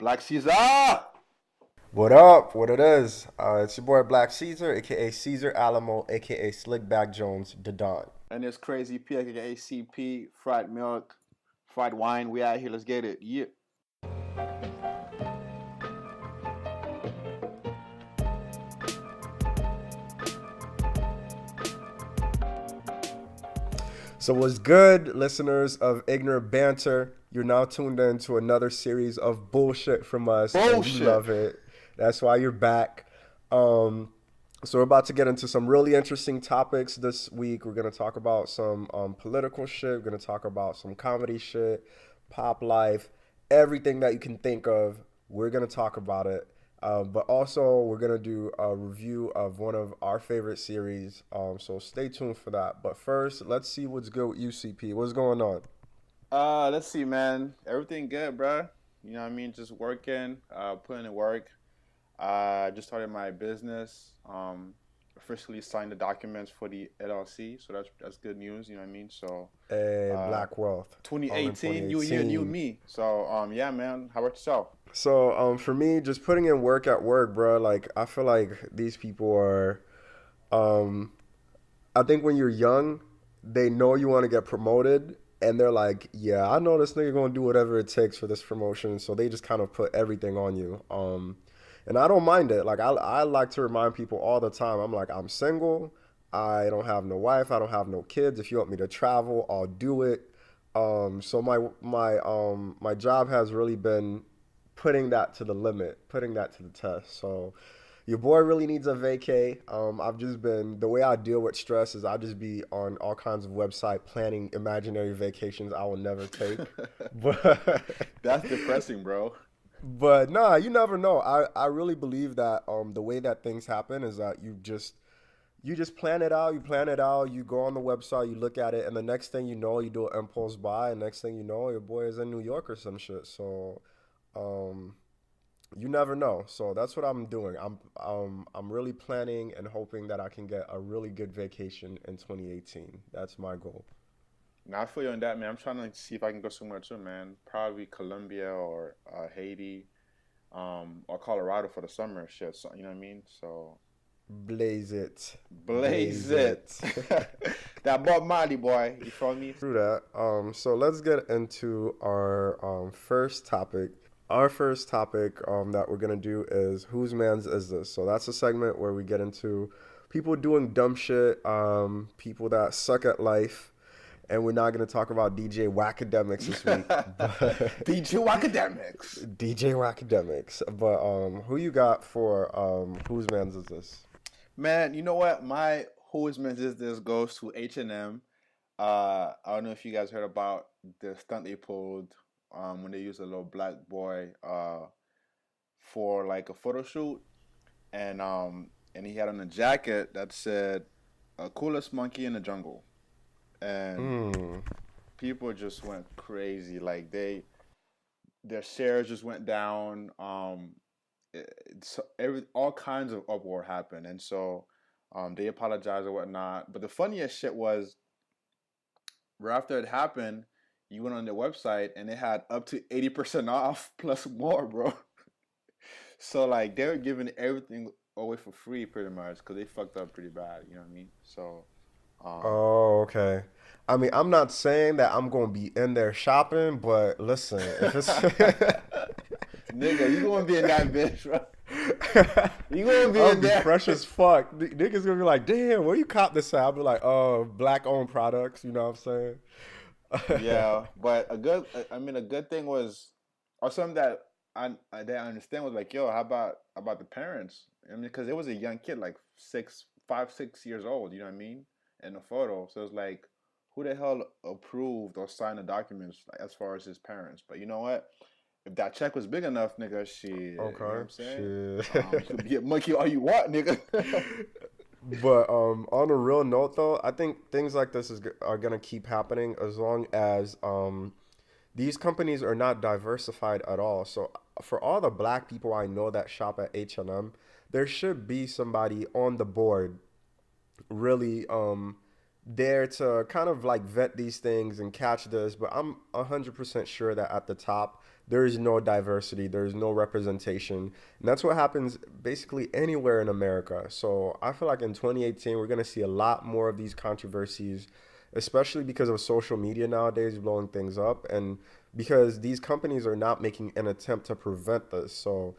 Black Caesar. What up? What it is? It's your boy Black Caesar, aka Caesar Alamo, aka Slickback Jones, the Don. And it's Crazy P, aka CP, fried milk, fried wine. We out here. Let's get it. Yeah. So what's good, listeners of Ignorant Banter? You're now tuned in to another series of bullshit from us, and you Bullshit. love it. That's why you're back. So we're about to get into some really interesting topics this week. We're gonna talk about some political shit. We're gonna talk about some comedy shit, pop life, everything that you can think of. We're gonna talk about it. But also, we're going to do a review of one of our favorite series. So stay tuned for that. But first, let's see what's good with UCP. What's going on? Let's see, man. Everything good, bro. You know what I mean? Just working, putting in work. Just started my business. Officially signed the documents for the LLC. So that's good news. You know what I mean? So Hey, Black Wealth. All in 2018, new year, new me. So yeah, man. How about yourself? So for me, just putting in work at work, bro, like, I feel like these people are, I think when you're young, they know you want to get promoted. And they're like, yeah, I know this nigga gonna do whatever it takes for this promotion. So they just kind of put everything on you. And I don't mind it. Like, I like to remind people all the time. I'm like, I'm single. I don't have no wife. I don't have no kids. If you want me to travel, I'll do it. So my job has really been putting that to the limit, putting that to the test. So your boy really needs a vacay. I've just been, the way I deal with stress is I just be on all kinds of website planning imaginary vacations I will never take. But That's depressing, bro. but nah, you never know. I really believe that the way that things happen is that you just plan it out, you go on the website, you look at it, and the next thing you know, you do an impulse buy, and next thing you know, your boy is in New York or some shit. So um you never know. So that's what I'm doing. I'm really planning and hoping that I can get a really good vacation in 2018. That's my goal. Now I feel you on that, man. I'm trying to see if I can go somewhere too, man. Probably Colombia or Haiti, or Colorado for the summer shit. So, you know what I mean? So Blaze it. blaze Blaze it. it. That Bob Marley boy. You feel me? Through that. So let's get into our first topic. Our first topic that we're gonna do is whose man's is this? So that's a segment where we get into people doing dumb shit, people that suck at life, and we're not gonna talk about DJ Wackademics this week, but DJ Academics. DJ Wackademics. But who you got for whose man's is this? Man, you know what? My who's meant is this goes to H&M. I don't know if you guys heard about the stunt they pulled when they used a little black boy for like a photo shoot, and he had on a jacket that said "coolest monkey in the jungle," and Mm. people just went crazy. Like their shares just went down. All kinds of uproar happened, and so they apologized or whatnot. But the funniest shit was right after it happened, you went on their website and it had up to 80% off plus more, bro. So like they were giving everything away for free pretty much because they fucked up pretty bad. You know what I mean? So um, Oh, okay. I mean, I'm not saying that I'm gonna be in there shopping, but listen, if it's nigga, you gonna be in that bitch, bro. You gonna be I'll in be there. fresh as fuck. Niggas gonna be like, damn, where you cop this at? I'll be like, oh, black owned products. You know what I'm saying? Yeah, but a good thing was, or something that I didn't understand was like, yo, how about the parents? I mean, because it was a young kid, like 6 years old. You know what I mean? In the photo, so it's like, who the hell approved or signed the documents like, as far as his parents? But you know what? If that check was big enough, nigga, shit, you know what Okay, I'm saying? You shit. could be a monkey all you want, nigga. But on a real note, though, I think things like this are gonna keep happening as long as these companies are not diversified at all. So for all the black people I know that shop at H&M, there should be somebody on the board really there to kind of like vet these things and catch this. But I'm 100% sure that at the top there is no diversity, there is no representation. And that's what happens basically anywhere in America. So I feel like in 2018, we're going to see a lot more of these controversies, especially because of social media nowadays blowing things up, and because these companies are not making an attempt to prevent this. So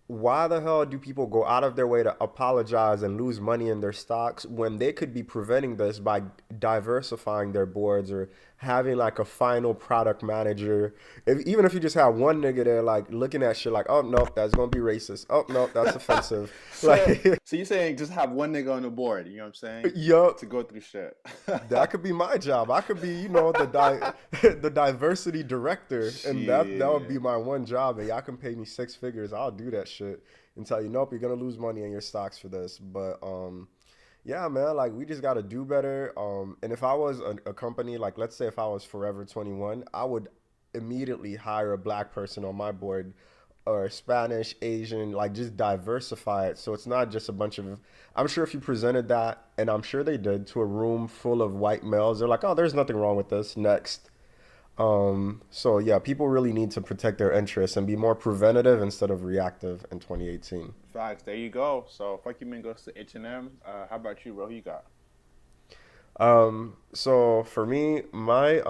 why the hell do people go out of their way to apologize and lose money in their stocks when they could be preventing this by diversifying their boards or having like a final product manager? Even if you just have one nigga there like looking at shit like, oh no, that's gonna be racist. Oh no, that's offensive. So, Like, so you're saying just have one nigga on the board, you know what I'm saying? yup, To go through shit. that could be my job. I could be, the diversity director, and that would be Shit. my one job. And y'all can pay me six figures. I'll do that shit and tell you, nope, you're gonna lose money in your stocks for this. But yeah, man, like we just gotta do better. And if I was a company, like let's say if I was Forever 21, I would immediately hire a black person on my board or Spanish, Asian, like just diversify it. So it's not just a bunch of, I'm sure if you presented that, and I'm sure they did, to a room full of white males, they're like, oh, there's nothing wrong with this. Next. So yeah, people really need to protect their interests and be more preventative instead of reactive in 2018. Facts. There you go. So fuck you, man. Goes to H&M. How about you, bro? Who you got? So for me, my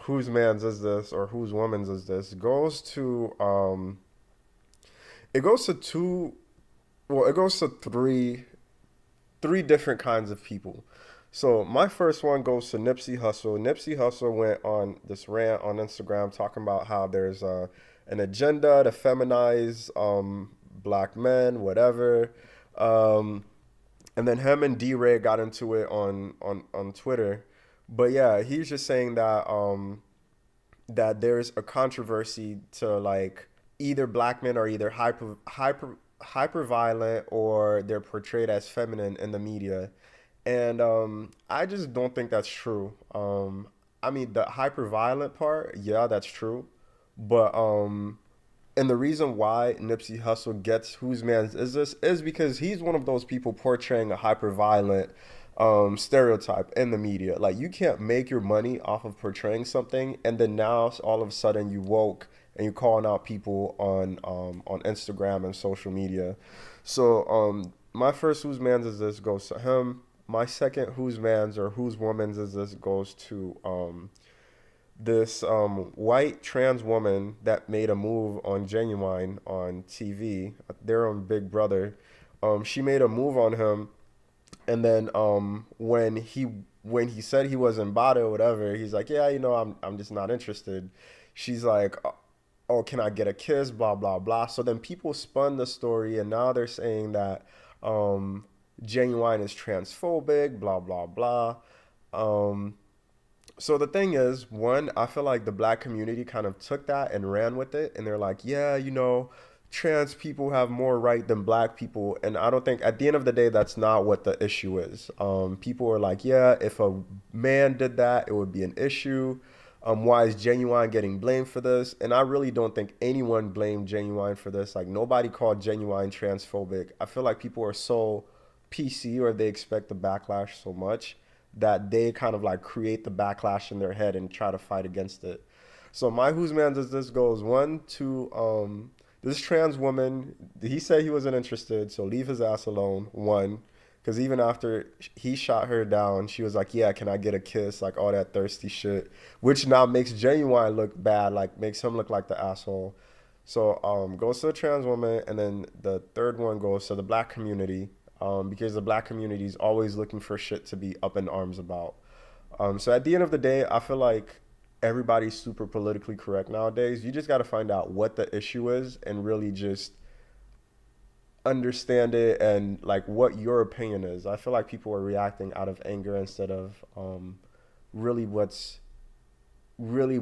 whose man's is this or whose woman's is this goes to it goes to two, well, it goes to three different kinds of people. So my first one goes to Nipsey Hussle. Nipsey Hussle went on this rant on Instagram talking about how there's an agenda to feminize black men, whatever. Um, and then him and D-Ray got into it on Twitter. But yeah, he's just saying that there's a controversy to like either black men are either hyper violent or they're portrayed as feminine in the media. And I just don't think that's true. I mean, the hyper violent part, yeah, that's true. But and the reason why Nipsey Hussle gets whose man's is this is because he's one of those people portraying a hyper violent stereotype in the media. Like you can't make your money off of portraying something, and then now all of a sudden you woke and you're calling out people on Instagram and social media. So my first whose man's is this goes to him. My second whose man's or whose woman's is this goes to this white trans woman that made a move on Genuine on TV. They're on Big Brother. She made a move on him, and then when he said he wasn't bada or whatever, he's like, yeah, I'm just not interested. She's like, oh, can I get a kiss? Blah blah blah. So then people spun the story, and now they're saying that Genuine is transphobic. Blah blah blah. So the thing is, one, I feel like the black community kind of took that and ran with it, and they're like, yeah, trans people have more right than black people. And I don't think, at the end of the day, that's not what the issue is. People are like, yeah, if a man did that, it would be an issue. Why is Genuine getting blamed for this? And I really don't think anyone blamed Genuine for this. Like, nobody called Genuine transphobic. I feel like people are so PC, or they expect the backlash so much, that they kind of like create the backlash in their head and try to fight against it. So my whose man does this goes one to this trans woman. He said he wasn't interested, so leave his ass alone. One, because even after he shot her down, she was like, yeah, can I get a kiss? Like all that thirsty shit, which now makes Genuine look bad, like makes him look like the asshole. So goes to the trans woman, and then the third one goes to the black community. Because the black community is always looking for shit to be up in arms about. So at the end of the day, I feel like everybody's super politically correct nowadays. You just got to find out what the issue is and really just understand it and like what your opinion is. I feel like people are reacting out of anger instead of really what's really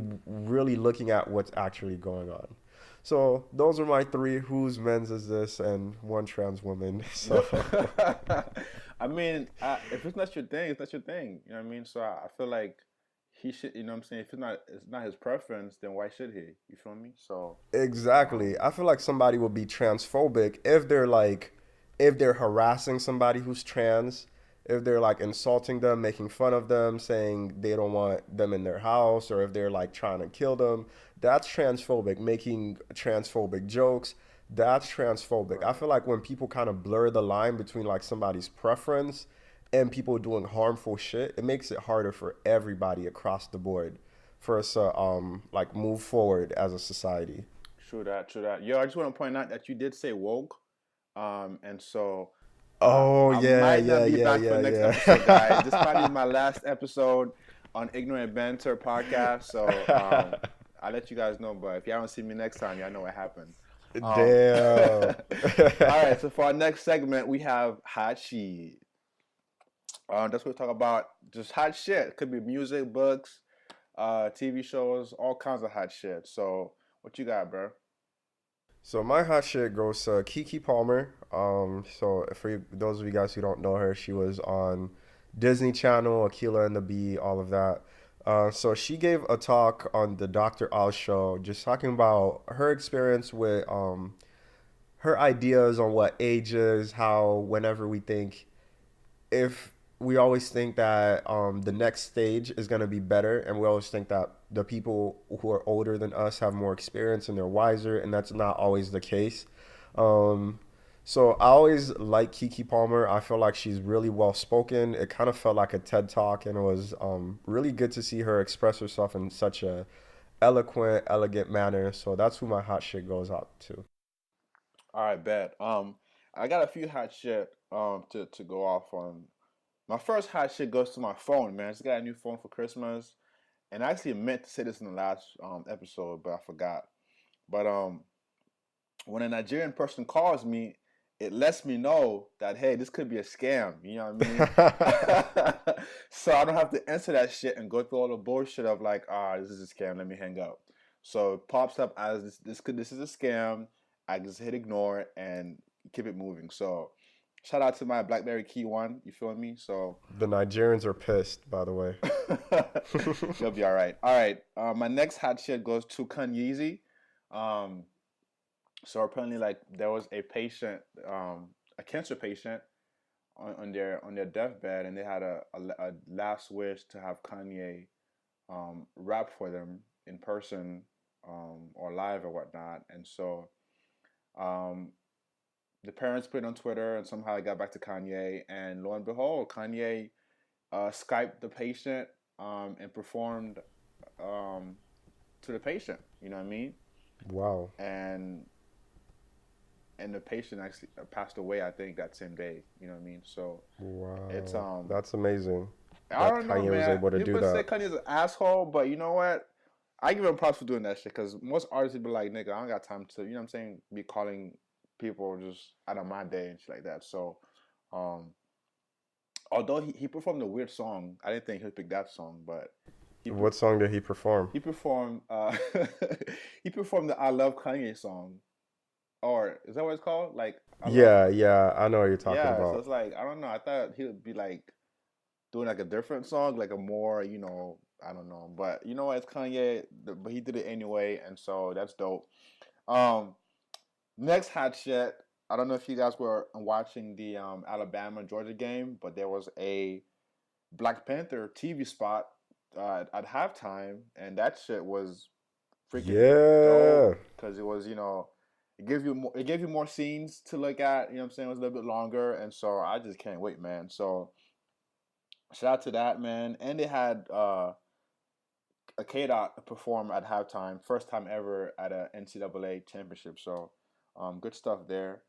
looking at what's actually going on. So those are my three. Whose men's is this? And one trans woman. So I mean, if it's not your thing, it's not your thing. You know what I mean? So I feel like he should. You know what I'm saying? If it's not his preference, then why should he? You feel me? So exactly. I feel like somebody will be transphobic if they're harassing somebody who's trans if they're like insulting them, making fun of them, saying they don't want them in their house, or if they're like trying to kill them, that's transphobic. Making transphobic jokes, that's transphobic. I Right. feel like when people kind of blur the line between like somebody's preference and people doing harmful shit, it makes it harder for everybody across the board for us to like move forward as a society. True that. True that. Yo, I just want to point out that you did say woke. And so Oh I yeah, might not yeah, be yeah, back for the yeah, next episode, guys. This might be yeah. my last episode on Ignorant Banter podcast. So I'll let you guys know. But if y'all don't see me next time, y'all know what happened. Damn. All right. So for our next segment, we have hot shit. That's what we talk about. Just hot shit. It could be music, books, TV shows, all kinds of hot shit. So what you got, bro? So my hot shit goes to Kiki Palmer. So for those of you guys who don't know her, she was on Disney Channel, Aquila and the Bee, all of that. So she gave a talk on the Dr. Oz show, just talking about her experience with her ideas on what age is, how whenever we think if we always think that the next stage is going to be better, and we always think that the people who are older than us have more experience and they're wiser, and that's not always the case. Um, so I always like Kiki Palmer. I feel like she's really well spoken. It kind of felt like a TED talk, and it was really good to see her express herself in such a eloquent, elegant manner. So that's who my hot shit goes out to. All right, bet. I got a few hot shit to go off on. My first hot shit goes to my phone, man. I just got a new phone for Christmas, and I actually meant to say this in the last episode, but I forgot. But when a Nigerian person calls me, it lets me know that hey, this could be a scam. You know what I mean? So I don't have to answer that shit and go through all the bullshit of like, this is a scam. Let me hang up. So it pops up as this is a scam. I just hit ignore and keep it moving. So shout out to my BlackBerry Key One. You feel me? So The Nigerians are pissed, by the way. you'll be all right. All right. My next hot shit goes to Kanye. Um, so apparently, like there was a patient, a cancer patient, on their deathbed, and they had a last wish to have Kanye rap for them in person or live or whatnot. And so um, the parents put it on Twitter, and somehow it got back to Kanye. And lo and behold, Kanye Skyped the patient and performed um, to the patient. You know what I mean? Wow. And the patient actually passed away. I think that same day. You know what I mean? So it's Wow. That's amazing I that don't know, Kanye was man. able to do People say that. Kanye's an asshole, but you know what? I give him props for doing that shit because most artists would be like, nigga, I don't got time to, you know what I'm saying, be calling people just out of my day and shit like that. So, um, although he performed a weird song, I didn't think he'd pick that song, but he What song did he perform? he performed he performed the "I Love Kanye" song, or is that what it's called? Like "I Love." Yeah, yeah, I know what you're talking Yeah, so about. it's like I don't know. I thought he would be like doing like a different song, like a more, I don't know. But you know what? It's Kanye, but he did it anyway, and so that's dope. Um, Next hot shit. I don't know if you guys were watching the Alabama Georgia game, but there was a Black Panther TV spot at halftime, and that shit was freaking dope Yeah. because it was, it gave you more scenes to look at. You know what I'm saying? It was a little bit longer, and so I just can't wait, man. So shout out to that, man. And they had a K Dot perform at halftime, first time ever at a NCAA championship. So, good stuff there.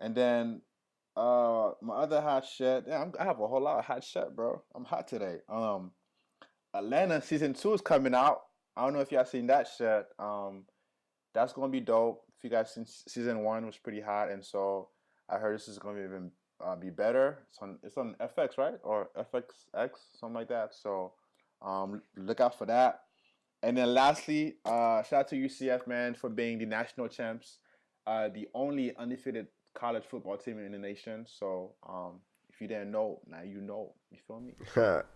And then my other hot shit. Yeah, I have a whole lot of hot shit, bro. I'm hot today. Atlanta season 2 is coming out. I don't know if y'all seen that shit. That's gonna be dope. If you guys seen season 1 was pretty hot, and so I heard this is gonna be even be better. It's on FX, right, or FXX, something like that. So look out for that. And then lastly, shout out to UCF, man, for being the national champs, the only undefeated college football team in the nation. So if you didn't know, now you know. You feel me?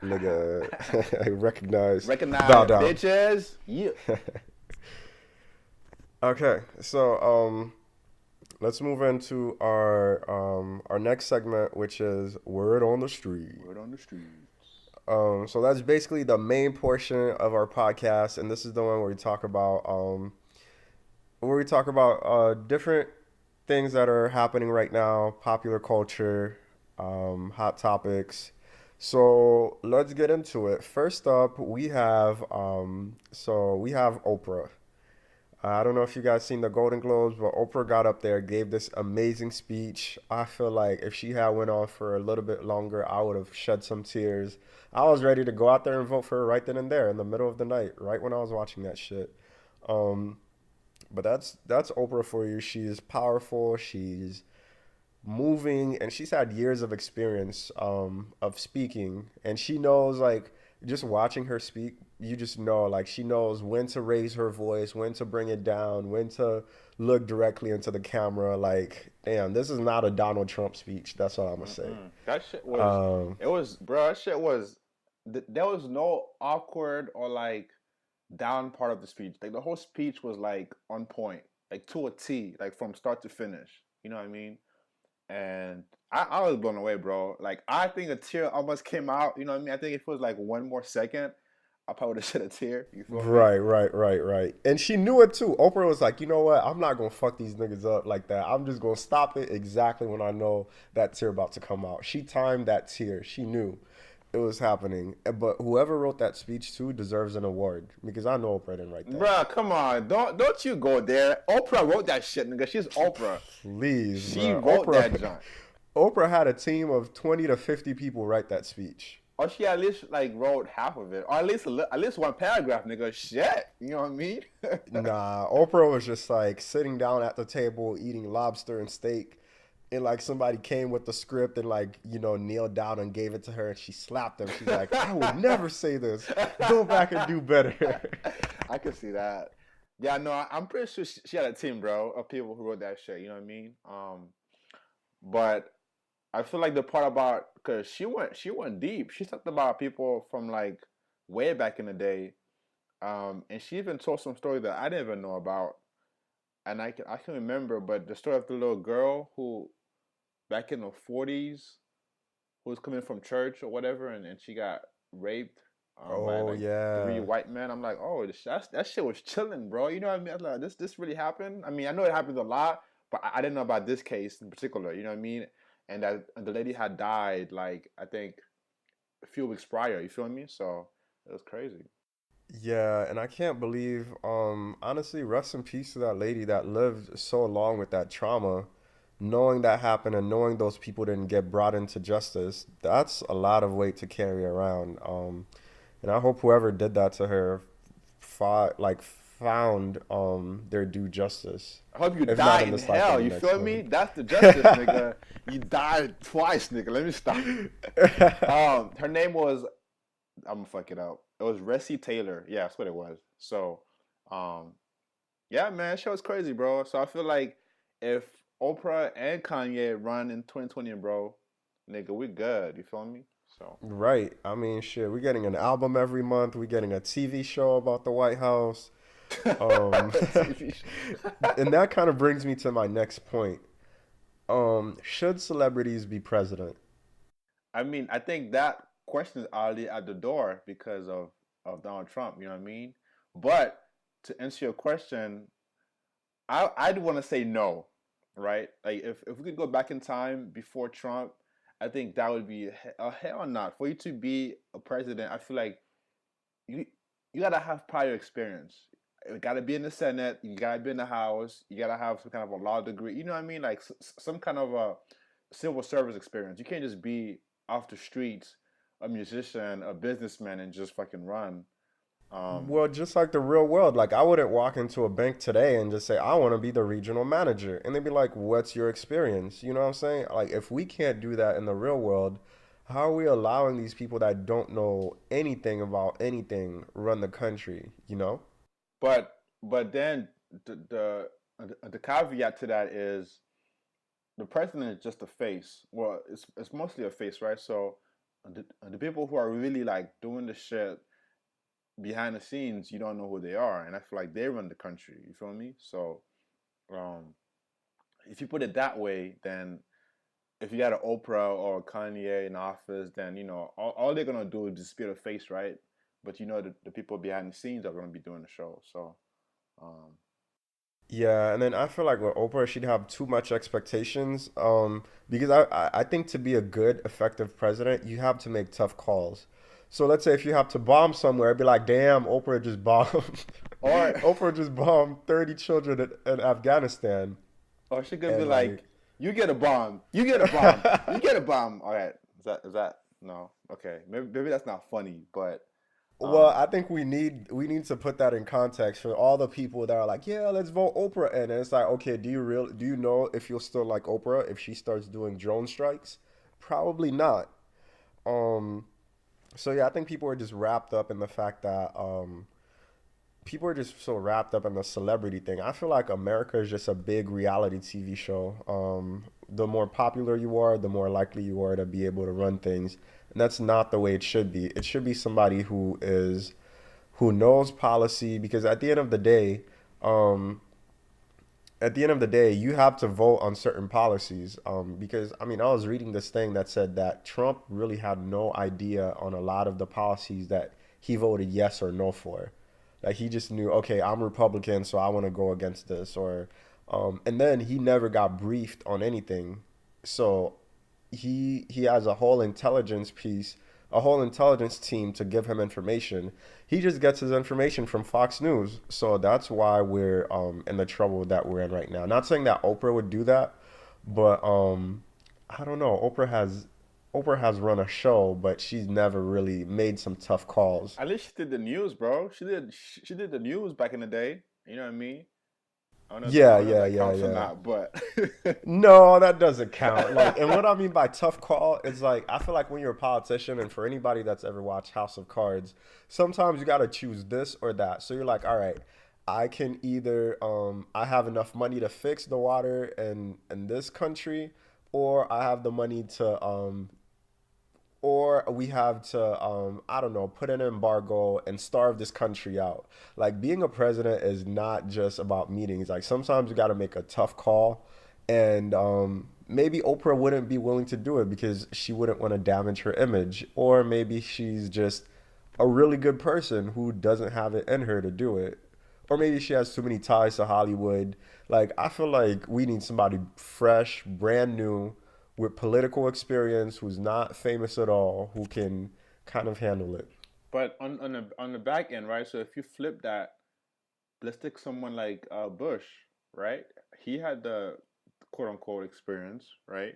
Nigga, I recognize. Bow Recognize, down. bitches. Yeah. Okay, so Let's move into our next segment, which is word on the street. Word on the streets. So that's basically the main portion of our podcast, and this is the one where we talk about different things that are happening right now, popular culture, hot topics. So let's get into it. First up, we have Oprah. I don't know if you guys seen the Golden Globes, but Oprah got up there, gave this amazing speech. I feel like if she had went on for a little bit longer, I would have shed some tears. I was ready to go out there and vote for her right then and there in the middle of the night, right when I was watching that shit. Um, but that's Oprah for you. She's powerful. She's moving, and she's had years of experience of speaking, and she knows, like, just watching her speak, you just know, like, she knows when to raise her voice, when to bring it down, when to look directly into the camera. Like, damn, this is not a Donald Trump speech. That's what I'm gonna say. That shit was. um It was, bro. That shit was. There was no awkward or like down part of the speech. Like the whole speech was like on point, like to a T, like from start to finish. You know what I mean? And I was blown away, bro. Like I think a tear almost came out. You know what I mean? I think if it was like one more second, I probably would have shed a tear. You feel me? right. And she knew it too. Oprah was like, you know what, I'm not gonna fuck these niggas up like that. I'm just gonna stop it exactly when I know that tear about to come out. She timed that tear. She knew it was happening. But whoever wrote that speech too deserves an award, because I know Oprah didn't write that. Bruh, come on. Don't you go there. Oprah wrote that shit, nigga. She's Oprah. Please, She bro. wrote that junk. Oprah had a team of 20 to 50 people write that speech. Or she at least like wrote half of it. Or at least one paragraph, nigga. Shit. You know what I mean? Nah, Oprah was just like sitting down at the table eating lobster and steak, and like somebody came with the script and, like, kneeled down and gave it to her, and she slapped them. She's like, I would never say this. Go back and do better. I can see that. Yeah, no, I'm pretty sure she had a team, bro, of people who wrote that shit. You know what I mean? But I feel like the part about, because she went deep. She talked about people from like way back in the day, and she even told some story that I didn't even know about, and I can remember, but the story of the little girl who back in the 40s who was coming from church or whatever, and she got raped by Oh like three yeah. white men. I'm like, oh, that shit was chilling, bro. You know what I mean? I was like, this really happened. I mean, I know it happens a lot, but I didn't know about this case in particular. You know what I mean? And that the lady had died like I think a few weeks prior. You feel me? So it was crazy. Yeah, and I can't believe, honestly, rest in peace to that lady that lived so long with that trauma, knowing that happened and knowing those people didn't get brought into justice. That's a lot of weight to carry around. And I hope whoever did that to her found their due justice. I hope you If not die in in this life, in hell. the You next feel me? one. That's the justice, nigga. You died twice, nigga. Let me stop. Her name was, I'm gonna fuck it up. It was Ressie Taylor. Yeah, that's what it was. So, um, yeah, man, that show was crazy, bro. So I feel like if Oprah and Kanye run in 2020, bro, nigga, we good. You feel me? So, Right. I mean, shit, we're getting an album every month. We're getting a TV show about the White House. Um, TV show. and that kind of brings me to my next point. Should celebrities be president? I mean, I think that question is already at the door because of Donald Trump. You know what I mean? But to answer your question, I'd want to say no, right? Like if we could go back in time before Trump, I think that would be a hell not. For you to be a president, I feel like you you gotta have prior experience. You gotta be in the Senate. You gotta be in the House. You gotta have some kind of a law degree. You know what I mean? Like some kind of a civil service experience. You can't just be off the streets, a musician, a businessman, and just fucking run. Um, Well, just like the real world, like I wouldn't walk into a bank today and just say, I want to be the regional manager. And they'd be like, what's your experience? You know what I'm saying? Like, if we can't do that in the real world, how are we allowing these people that don't know anything about anything run the country, you know? but then the caveat to that is the president is just a face. Well, it's mostly a face, right? So the people who are really like doing the shit behind the scenes, you don't know who they are, and I feel like they run the country. You feel me? So, um, if you put it that way, then if you got an Oprah or a Kanye in office, then all they're gonna do is disappear the face, right? But the people behind the scenes are gonna be doing the show. So, um, Yeah, and then I feel like with Oprah, she'd have too much expectations. Because I think to be a good, effective president, you have to make tough calls. So let's say if you have to bomb somewhere, it'd be like, damn, Oprah just bombed. or Oprah just bombed 30 children in Afghanistan. or she could be And like, like, "You get a bomb, you get a bomb, you get a bomb." All right, is that no? Okay, maybe that's not funny, but well, um, I think we need to put that in context for all the people that are like, yeah, let's vote Oprah in. And it's like, okay, do you know if you'll still like Oprah if she starts doing drone strikes? Probably not. Um, so yeah, I think people are just wrapped up in the fact that people are just so wrapped up in the celebrity thing. I feel like America is just a big reality TV show. The more popular you are, the more likely you are to be able to run things, and that's not the way it should be. It should be somebody who knows policy, because um, at the end of the day, you have to vote on certain policies. Because I mean, I was reading this thing that said that Trump really had no idea on a lot of the policies that he voted yes or no for. Like he just knew, okay, I'm Republican, so I want to go against this, and then he never got briefed on anything. So he has a whole intelligence team to give him information. He just gets his information from Fox News. So that's why we're in the trouble that we're in right now. Not saying that Oprah would do that, but I don't know. Oprah has run a show, but she's never really made some tough calls. at least she did the news, bro. She did the news back in the day. You know what I mean? I Yeah, don't know if yeah, that yeah, counts or yeah. not, but No, that doesn't count. Like, and what I mean by tough call is like I feel like when you're a politician, and for anybody that's ever watched House of Cards, sometimes you got to choose this or that. So you're like, all right, I can either I have enough money to fix the water in this country, or I have the money to or we have to I don't know, put an embargo and starve this country out. Like being a president is not just about meetings. Like sometimes you got to make a tough call, and maybe Oprah wouldn't be willing to do it because she wouldn't want to damage her image, or maybe she's just a really good person who doesn't have it in her to do it, or maybe she has too many ties to Hollywood. Like I feel like we need somebody fresh, brand new, with political experience, who's not famous at all, who can kind of handle it. on the back end, right? So if you flip that, let's take someone like Bush, right? He had the quote unquote experience, right?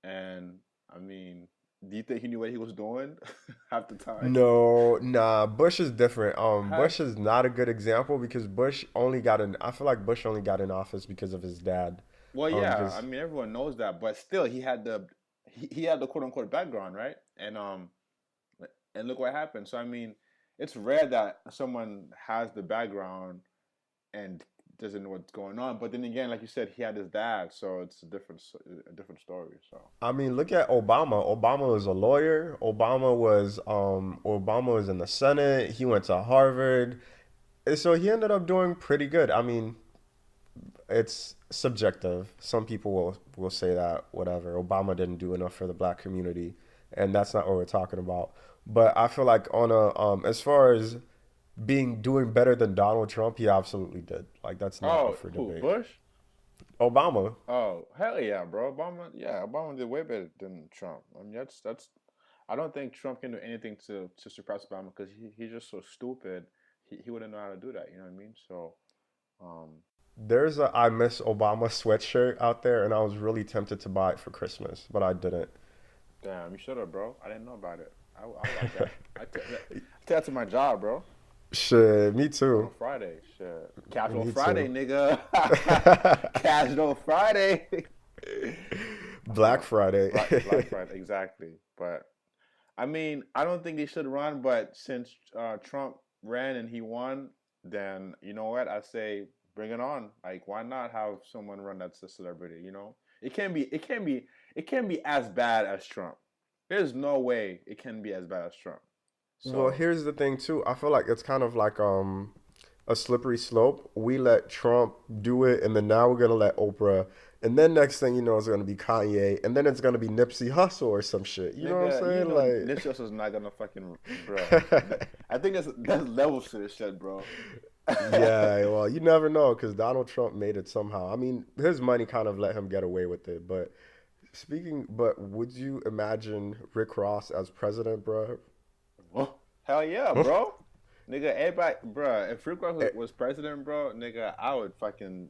And I mean, do you think he knew what he was doing half the time? No, nah, Bush is different. Half. Bush is not a good example because Bush only got in. I feel like Bush only got in office because of his dad. Well, yeah, I Because mean everyone knows that, but still, he had the quote unquote background, right? And look what happened. So I mean, it's rare that someone has the background and doesn't know what's going on. But then again, like you said, he had his dad, so it's a different story. So I mean, look at Obama. Obama was a lawyer. Obama was in the Senate. He went to Harvard. And so he ended up doing pretty good. I mean, it's subjective. Some people will say that whatever Obama didn't do enough for the black community, and that's not what we're talking about. But I feel like on a as far as being doing better than Donald Trump, he absolutely did. Like that's not up oh, for who debate. Bush? Obama. Oh, hell yeah, bro. Obama, yeah, Obama did way better than Trump. I mean, that's. I don't think Trump can do anything to surpass Obama because he's just so stupid. He wouldn't know how to do that. You know what I mean? So, um, There's a I miss Obama sweatshirt out there, and I was really tempted to buy it for Christmas, but I didn't. damn, you should have, bro. I didn't know about it. I like that. I tell that to my job, bro. Shit, me On a too. Friday, shit. Casual Me Friday, too. nigga. Casual Friday. Black Friday. Black Friday, exactly. But I mean, I don't think they should run. But since Trump ran and he won, then you know what? I say bring it on. Like, why not have someone run that's a celebrity? It can be. It can be. It can be as bad as Trump. There's no way it can be as bad as Trump. Well, So here's the thing too. I feel like it's kind of like a slippery slope. We let Trump do it, and then now we're gonna let Oprah, and then next thing you know, it's gonna be Kanye, and then it's gonna be Nipsey Hussle or some shit. You know what I'm Nigga, you saying? know Like, Nipsey Hussle's not gonna fucking, bruh. I think that's levels to this shit, bro. yeah. Well, you never know because Donald Trump made it somehow. I mean, his money kind of let him get away with it. But would you imagine Rick Ross as president, bro? Oh, hell yeah, bro. Nigga, everybody, bro. If Rick Ross was president, bro, nigga, I would fucking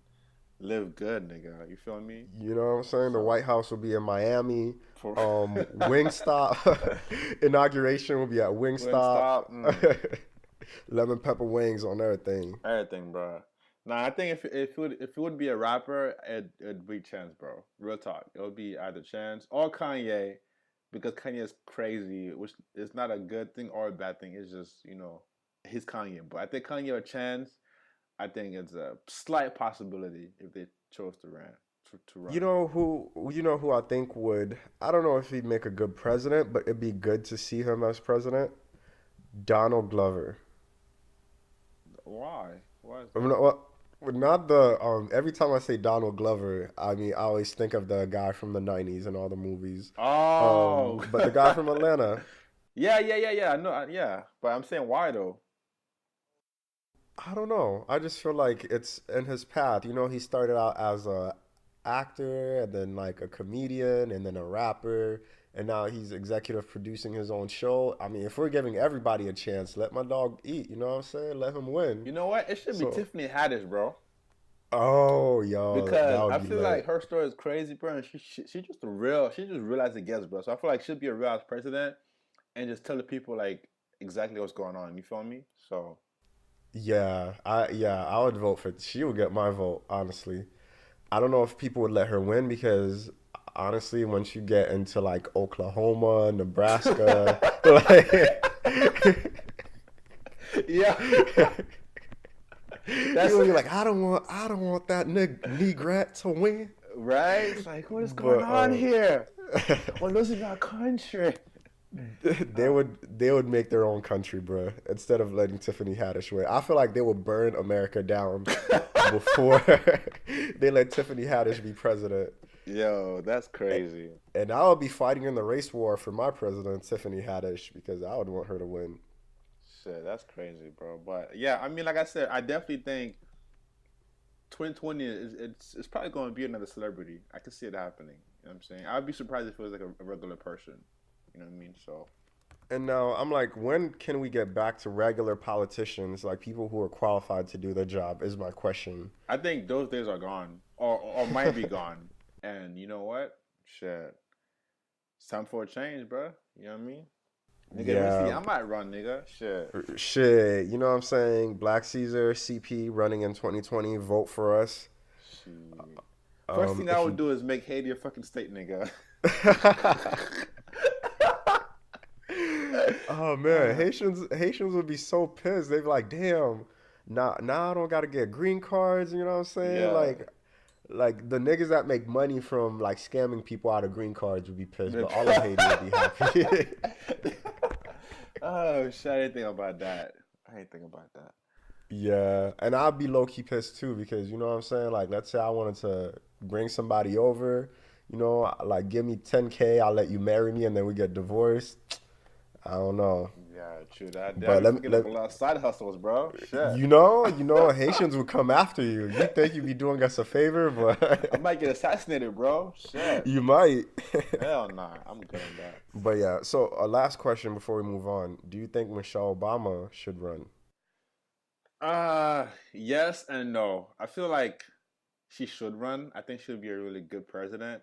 live good, nigga. You feel me? You know what I'm saying? The So, White House will be in Miami. for Wingstop inauguration will be at Wingstop. Wingstop, Lemon pepper wings on everything. everything, bro. Nah, I think if it would be a rapper, it'd be Chance, bro. Real talk, it would be either Chance or Kanye, because Kanye is crazy, which is not a good thing or a bad thing. It's just he's Kanye, but I think Kanye or Chance. I think it's a slight possibility if they chose to run. You know who I think would. I don't know if he'd make a good president, but it'd be good to see him as president. Donald Glover. Why? Why is I mean, that? not the every time I say Donald Glover, I mean I always think of the guy from the '90s and all the movies. Oh, But the guy from Atlanta, yeah, yeah, yeah, yeah. No, yeah, but I'm saying why though? I don't know. I just feel like it's in his path. You know, he started out as a actor and then like a comedian and then a rapper and now he's executive producing his own show. I mean, if we're giving everybody a chance, let my dog eat, you know what I'm saying? Let him win. You know what? It should be So, Tiffany Haddish, bro. oh, yo, that Because would I be feel like lit. her story is crazy, bro. And she just a real. She just realized it gets, bro. So I feel like she'll be a real ass president and just tell the people like exactly what's going on. You feel me? So Yeah, I would vote for she would get my vote, honestly. I don't know if people would let her win because honestly, once you get into like Oklahoma, Nebraska, like yeah, you that's would be like, I don't want that negret to win. right. It's like what is going But on here? We're losing our country. they would make their own country, bro. Instead of letting Tiffany Haddish win, I feel like they would burn America down before they let Tiffany Haddish be president. Yo, that's crazy. And I would be fighting in the race war for my president, Tiffany Haddish, because I would want her to win. Shit, that's crazy, bro. But yeah, I mean, like I said, I definitely think 2020 it's probably going to be another celebrity. I can see it happening. You know what I'm saying? I'd be surprised if it was like a regular person. You know what I mean? So And now I'm like, when can we get back to regular politicians, like people who are qualified to do the job? Is my question. I think those days are gone, or might be gone. And you know what? Shit, it's time for a change, bro. You know what I mean? Nigga, let me see. Yeah, I might run, nigga. Shit. shit. You know what I'm saying? Black Caesar, CP, running in 2020. Vote for us. Shit. First thing I If would you. do is make Haiti a fucking state, nigga. Oh man, Haitians would be so pissed. They'd be like, "Damn, now I don't gotta get green cards." You know what I'm saying? Yeah. Like the niggas that make money from like scamming people out of green cards would be pissed, but all of Haiti would be happy. Oh shit! I didn't think about that. I didn't think about that. Yeah, and I'd be low key pissed too because you know what I'm saying. Like, let's say I wanted to bring somebody over, like give me 10K, I'll let you marry me, and then we get divorced. I don't know, Yeah, true. That I'd but be forgetting about a lot of side hustles, bro. Shit. Haitians would come after you. You think you'd be doing us a favor, I but might get assassinated, bro. Shit. you might. Hell nah. I'm good on that. But yeah, so a last question before we move on: do you think Michelle Obama should run? Yes and no. I feel like she should run. I think she'll be a really good president.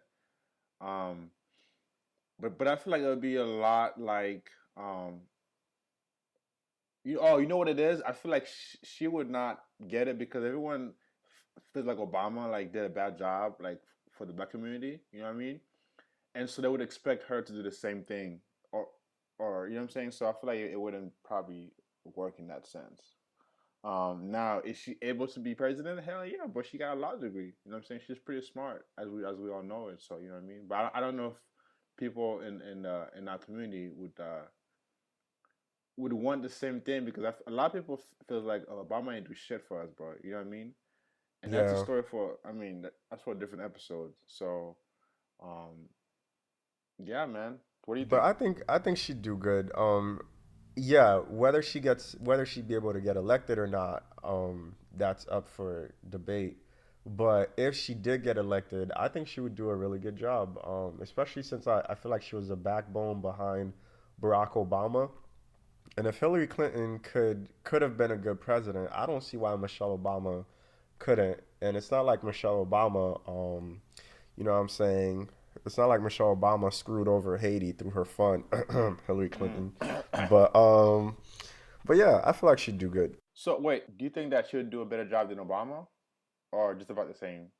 Um, but I feel like it would be a lot like you know what it is? I feel like she would not get it because everyone feels like Obama like did a bad job like for the black community. You know what I mean? And so they would expect her to do the same thing, or you know what I'm saying. So I feel like it wouldn't probably work in that sense. Now is she able to be president? Hell yeah, but she got a law degree. You know what I'm saying? She's pretty smart, as we all know it. So you know what I mean. But I don't know if people in our community would would want the same thing because a lot of people feels like, oh, Obama ain't do shit for us, bro. You know what I mean? And that's a Yeah, story for. I mean, that's for a different episode. So, um, yeah, man. What do you but think? I think she'd do good. Yeah, whether she be able to get elected or not, that's up for debate. But if she did get elected, I think she would do a really good job. Especially since I feel like she was the backbone behind Barack Obama. And if Hillary Clinton could have been a good president, I don't see why Michelle Obama couldn't. And it's not like Michelle Obama, you know what I'm saying? It's not like Michelle Obama screwed over Haiti through her fund, Hillary Mm. Clinton. But um, but yeah, I feel like she'd do good. So wait, do you think that she would do a better job than Obama, or just about the same?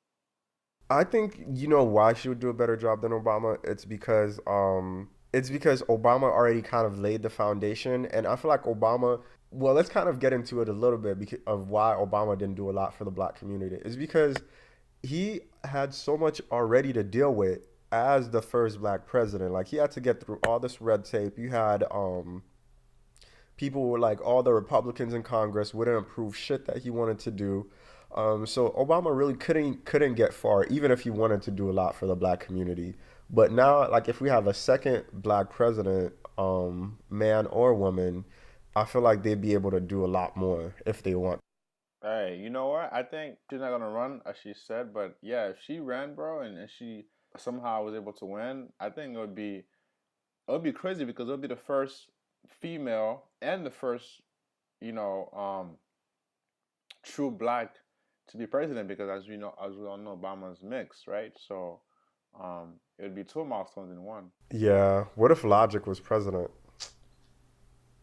I think you know why she would do a better job than Obama. It's because Obama already kind of laid the foundation, and I feel like Obama. Well, let's kind of get into it a little bit because of why Obama didn't do a lot for the black community. Is because he had so much already to deal with as the first black president. Like he had to get through all this red tape. You had people were like all the Republicans in Congress wouldn't approve shit that he wanted to do. So Obama really couldn't get far, even if he wanted to do a lot for the black community. But now, like if we have a second black president, man or woman, I feel like they'd be able to do a lot more if they want. Hey, you know what? I think she's not gonna run as she said, but yeah, if she ran, bro, and she somehow was able to win, I think it would be crazy because it would be the first female and the first, you know, true black to be president because as we all know, Obama's mixed, right? So, it would be two milestones in one. Yeah. What if Logic was president?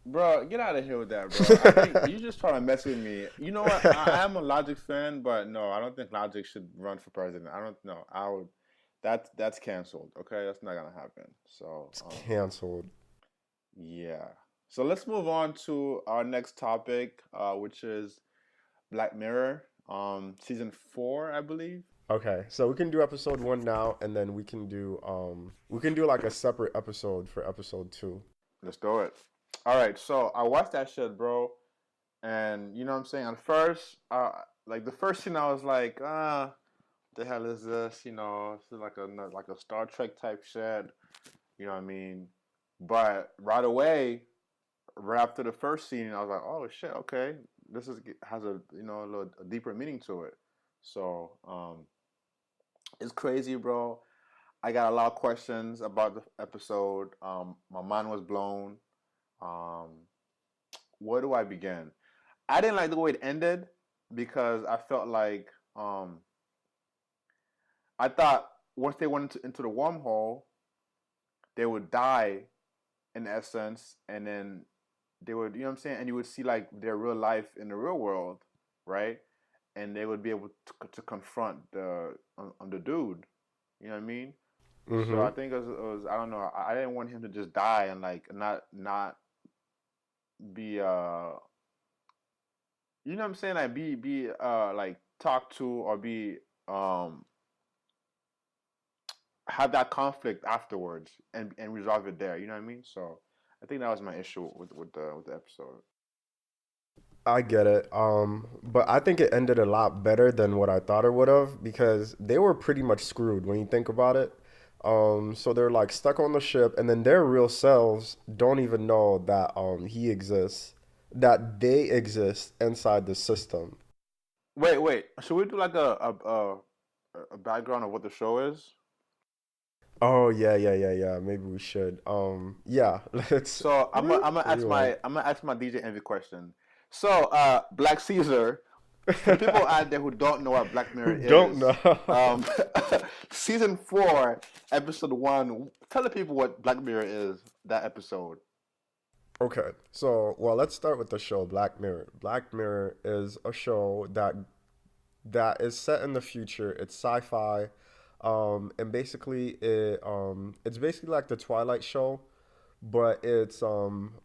Bro, get out of here with that, bro. I think you just trying to mess with me. You know what? I am a Logic fan, but no, I don't think Logic should run for president. I don't know. I would. That's canceled. Okay, that's not gonna happen. So, It's canceled. yeah. So let's move on to our next topic, which is Black Mirror, season 4, I believe. Okay, so we can do episode one now, and then we can do like a separate episode for episode two. Let's do it. All right. So I watched that shit, bro, and you know what I'm saying. At first, like the first scene, I was like, the hell is this? It's like a Star Trek type shit. You know what I mean? But right away, right after the first scene, I was like, oh shit, okay, this has a deeper meaning to it. So it's crazy, bro. I got a lot of questions about the episode. My mind was blown. Um, where do I begin? I didn't like the way it ended because I felt like I thought once they went into the wormhole, they would die in essence, and then they would, you know what I'm saying, and you would see like their real life in the real world, right? And they would be able to confront the dude, you know what I mean? So Mm-hmm. I think it was I don't know. I didn't want him to just die and like not be you know what I'm saying, like be like talked to or be um have that conflict afterwards and resolve it there. You know what I mean? So I think that was my issue with the episode. I get it. But I think it ended a lot better than what I thought it would have because they were pretty much screwed when you think about it. So they're like stuck on the ship, and then their real selves don't even know that he exists, that they exist inside the system. Wait. Should we do like a background of what the show is? Oh yeah, yeah, yeah, yeah. Maybe we should. Yeah, let's So rewind. I'm gonna ask my DJ Envy question. So Black Caesar, for the people out there who don't know what Black Mirror Who don't is, know? um, season 4, episode 1. Tell the people what Black Mirror is. That episode. Okay, so well, let's start with the show Black Mirror. Black Mirror is a show that is set in the future. It's sci-fi, and basically it's basically like the Twilight show, but it's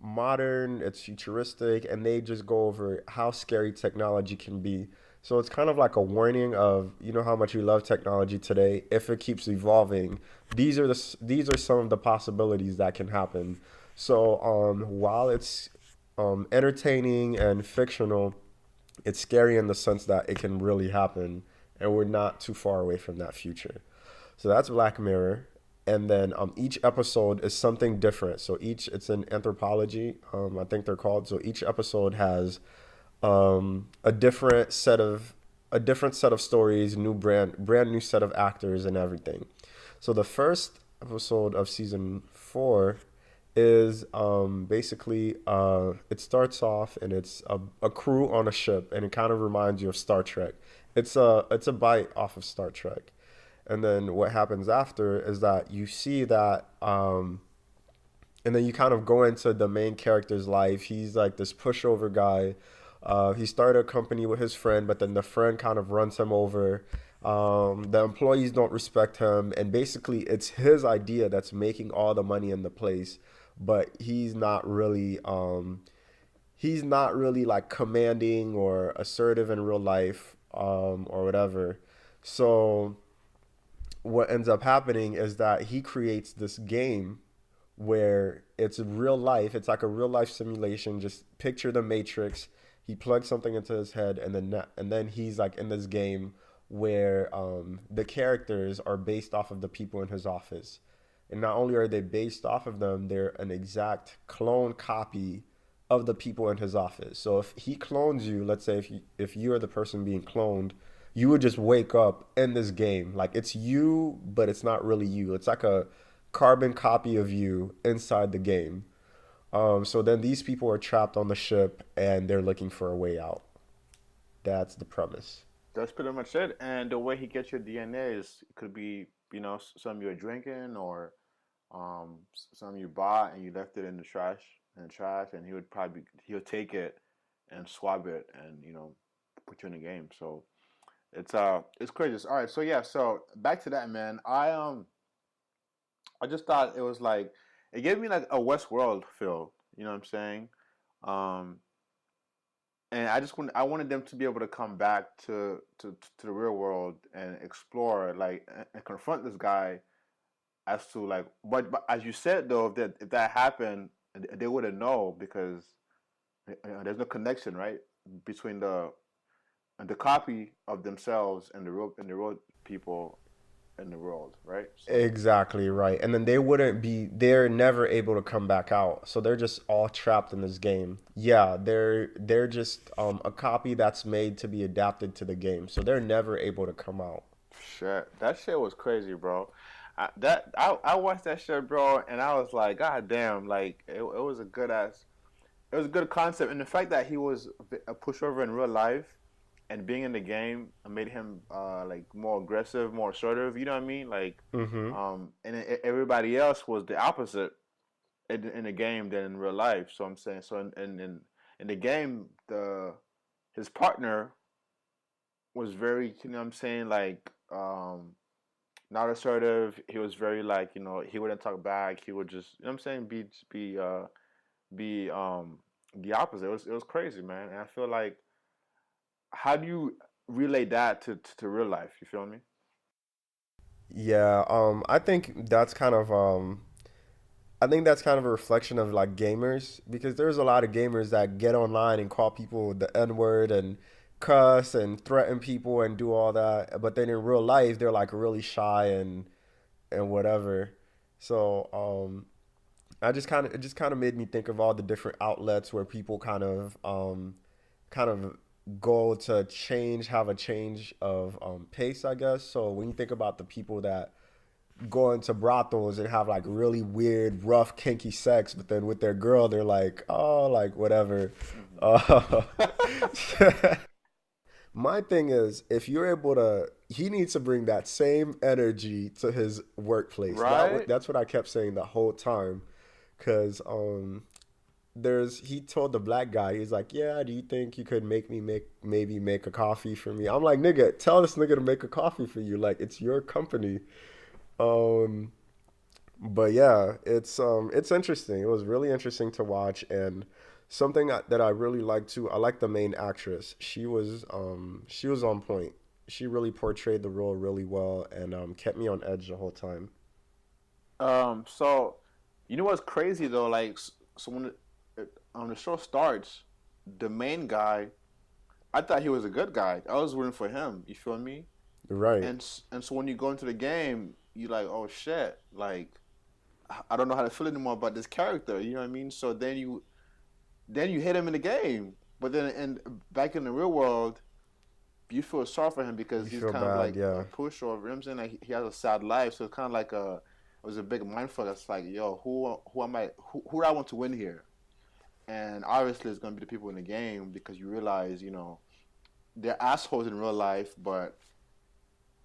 modern, it's futuristic, and they just go over how scary technology can be. So it's kind of like a warning of how much we love technology today. If it keeps evolving, these are some of the possibilities that can happen. So while it's entertaining and fictional. It's scary in the sense that it can really happen, and we're not too far away from that future. So that's Black Mirror. And then each episode is something different. So each it's an anthropology, I think they're called. So each episode has a different set of stories, new brand new set of actors and everything. So the first episode of season 4 is basically it starts off and it's a crew on a ship, and it kind of reminds you of Star Trek. It's a bite off of Star Trek. And then what happens after is that you see that and then you kind of go into the main character's life. He's like this pushover guy. He started a company with his friend, but then the friend kind of runs him over. The employees don't respect him, and basically, it's his idea that's making all the money in the place. But he's not really like commanding or assertive in real life, or whatever. So what ends up happening is that he creates this game where it's real life. It's like a real life simulation. Just picture the Matrix. He plugs something into his head, and then he's like in this game where the characters are based off of the people in his office. And not only are they based off of them, they're an exact clone copy of the people in his office. So if he clones you, let's say if you're the person being cloned, you would just wake up in this game. Like it's you, but it's not really you. It's like a carbon copy of you inside the game. So then these people are trapped on the ship and they're looking for a way out. That's the premise. That's pretty much it. And the way he gets your DNA is it could be, some you're drinking or some you bought and you left it in the trash, and he'll take it and swab it and put you in the game. So it's crazy. All right, so yeah, so back to that, man. I just thought it was like it gave me like a Westworld feel. You know what I'm saying? Um, and I wanted them to be able to come back to the real world and explore like and confront this guy as to like but as you said though if that happened they wouldn't know because there's no connection right between the copy of themselves and the real people in the world, right? So Exactly right. And then they're never able to come back out. So they're just all trapped in this game. Yeah, they're just a copy that's made to be adapted to the game. So they're never able to come out. shit, that shit was crazy, bro. I watched that shit, bro, and I was like, God damn, like it was a good ass, it was a good concept, and the fact that he was a pushover in real life and being in the game made him like more aggressive, more assertive. You know what I mean? Like, Mhm. and everybody else was the opposite in the game than in real life. So I'm saying, so in the game, the his partner was very, you know what I'm saying, like not assertive. He was very like, he wouldn't talk back. He would just, you know what I'm saying, be the opposite. It was crazy, man. And I feel like how do you relate that to real life? You feel me? Yeah, I think that's kind of a reflection of like gamers, because there's a lot of gamers that get online and call people the N word and cuss and threaten people and do all that, but then in real life they're like really shy and whatever. So I just kind of it just kind of made me think of all the different outlets where people kind of go to have a change of pace, I guess. So when you think about the people that go into brothels and have like really weird, rough, kinky sex, but then with their girl, they're like, oh, like whatever. Uh, my thing is, if you're able to, he needs to bring that same energy to his workplace. Right? That's what I kept saying the whole time, because he told the black guy, he's like, yeah, do you think you could maybe make a coffee for me? I'm like, nigga, tell this nigga to make a coffee for you. Like, it's your company. Um, but yeah, it's interesting. It was really interesting to watch, and something that I really liked too. I like the main actress. She was on point. She really portrayed the role really well, and kept me on edge the whole time. So you know what's crazy though? Like, so when the show starts, the main guy, I thought he was a good guy. I was rooting for him. You feel me? Right. And so when you go into the game, you like, oh shit, like I don't know how to feel anymore about this character. You know what I mean? So then you hit him in the game, but then back in the real world, you feel sorry for him because You he's feel kind of bad, like a yeah. push or Rimson. Like he has a sad life, so it's kind of like a it was a big mindfuck. That's like, yo, who am I? Who do I want to win here? And obviously, it's gonna be the people in the game because you realize, they're assholes in real life, but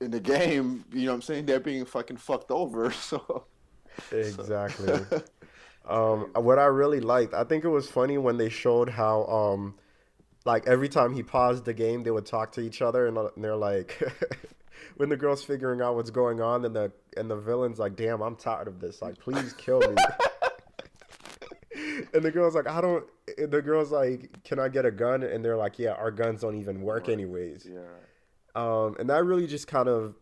in the game, you know what I'm saying, they're being fucking fucked over. So Exactly. it's crazy. What I really liked, I think it was funny when they showed how like every time he paused the game, they would talk to each other, and they're like, when the girl's figuring out what's going on, and the villain's like, "Damn, I'm tired of this. Like, please kill me." And the girl's like, "I don't." And the girl's like, "Can I get a gun?" And they're like, "Yeah, our guns don't even work Work. anyways." Yeah. And that really just kind of,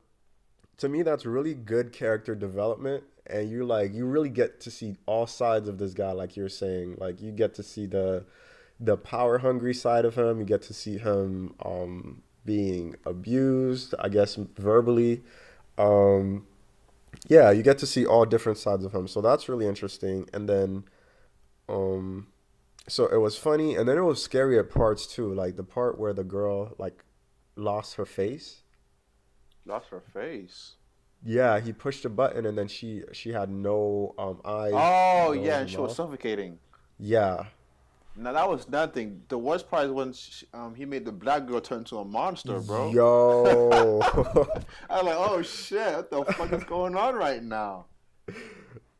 to me, that's really good character development. And you really get to see all sides of this guy, like you're saying. Like you get to see the power hungry side of him. You get to see him being abused, I guess verbally. Um, yeah, you get to see all different sides of him. So that's really interesting. And then um, so it was funny, and then it was scary at parts too, like the part where the girl like lost her face. Lost her face. Yeah, he pushed a button, and then she had no eyes, Oh yeah, nose, or and she was mouth. suffocating. Yeah. Now that was nothing. The worst part is when he made the black girl turn into a monster, bro. Yo. I was like, oh shit, what the fuck is going on right now?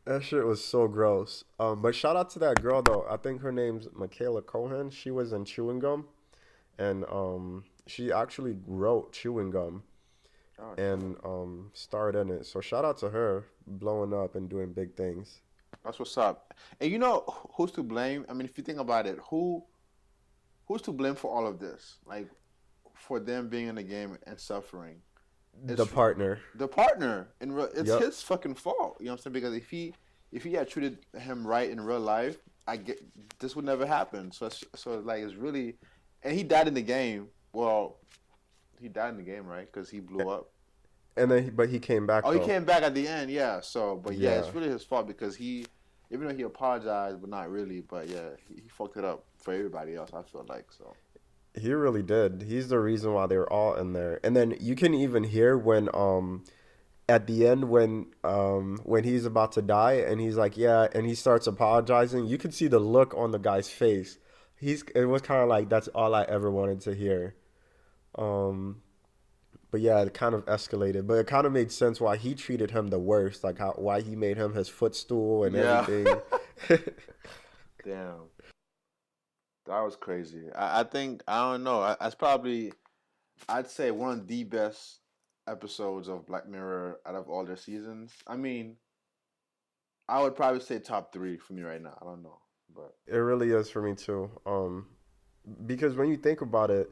That shit was so gross. But shout out to that girl though. I think her name's Michaela Cohen. She was in Chewing Gum, and she actually wrote Chewing Gum Oh shit. and starred in it. So shout out to her, blowing up and doing big things. That's what's up. And you know who's to blame? I mean, if you think about it, who's to blame for all of this? Like for them being in the game and suffering. The It's partner. the partner it's Yep. his fucking fault. You know what I'm saying? Because if he had treated him right in real life, I get this would never happen. So like it's really, and he died in the game. Well, he died in the game, right? Because he blew up. And then, but he came back Oh, he though. came back at the end, yeah. So, but yeah, Yeah, it's really his fault because even though he apologized, but not really. But yeah, he fucked it up for everybody else. I feel like so. he really did. He's the reason why they were all in there. And then you can even hear when at the end when he's about to die and he's like, yeah, and he starts apologizing, you could see the look on the guy's face. It was kind of like that's all I ever wanted to hear. Um but yeah, it kind of escalated, but it kind of made sense why he treated him the worst, like how why he made him his footstool and Yeah. everything. Damn, that was crazy. I think I don't know. That's probably I'd say one of the best episodes of Black Mirror out of all their seasons. I mean, I would probably say top three for me right now. I don't know, but It really is for me too. Because when you think about it,